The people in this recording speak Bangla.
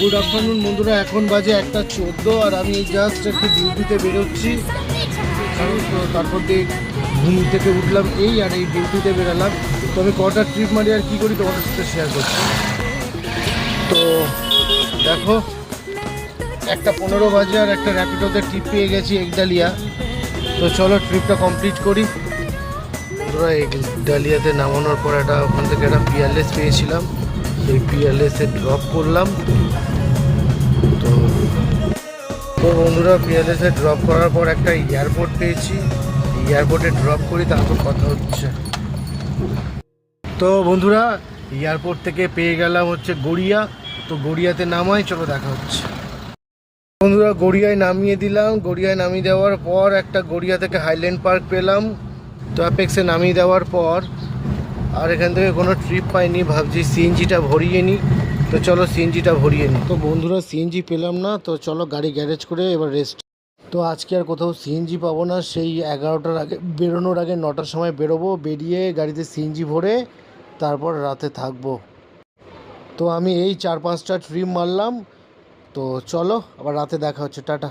গুড আফটারনুন বন্ধুরা, এখন বাজে 1:14 আর আমি জাস্ট একটু ডিউটিতে বেরোচ্ছি। কারণ তো তারপর দিয়ে ঘুম থেকে উঠলাম আর এই ডিউটিতে বেরোলাম। তো আমি কটা ট্রিপ মারি আর কী করি তোমাদের সাথে শেয়ার করছি। তো দেখো 1:15 বাজে আর একটা র্যাপিডোতে ট্রিপ পেয়ে গেছি একডালিয়া। তো চলো ট্রিপটা কমপ্লিট করি। বন্ধুরা একডালিয়াতে নামানোর পর ওখান থেকে একটা পিয়ারলেস পেয়েছিলাম, এই পিয়ারলেসে ড্রপ করলাম। তো বন্ধুরা পিয়ারলেসে ড্রপ করার পর একটা এয়ারপোর্ট পেয়েছি, এয়ারপোর্টে ড্রপ করি তারপর কথা হচ্ছে। তো বন্ধুরা এয়ারপোর্ট থেকে পেয়ে গেলাম হচ্ছে গড়িয়া। তো গড়িয়াতে নামাই, চলো দেখা হচ্ছে। বন্ধুরা গড়িয়ায় নামিয়ে দিলাম, গড়িয়ায় নামিয়ে দেওয়ার পর একটা গড়িয়া থেকে হাইল্যান্ড পার্ক পেলাম। তো অ্যাপেক্সে নামিয়ে দেওয়ার পর আর এখান থেকে কোনো ট্রিপ পাইনি, ভাবছি সিএনজিটা ভরিয়ে নিই। তো চলো সিএনজিটা ভরিয়ে নিই। তো বন্ধুরা সিএনজি পেলাম না, তো চলো গাড়ি গ্যারেজ করে এবার রেস্ট। তো আজকে আর কোথাও সিএনজি পাবো না, সেই 11টার আগে বেরোনোর আগে 9টার সময় বেরোবো, বেরিয়ে গাড়িতে সিএনজি ভরে তারপর রাতে থাকবো। তো আমি এই 4-5টা ট্রিপ মারলাম। তো চলো আবার রাতে দেখা হচ্ছে, টাটা।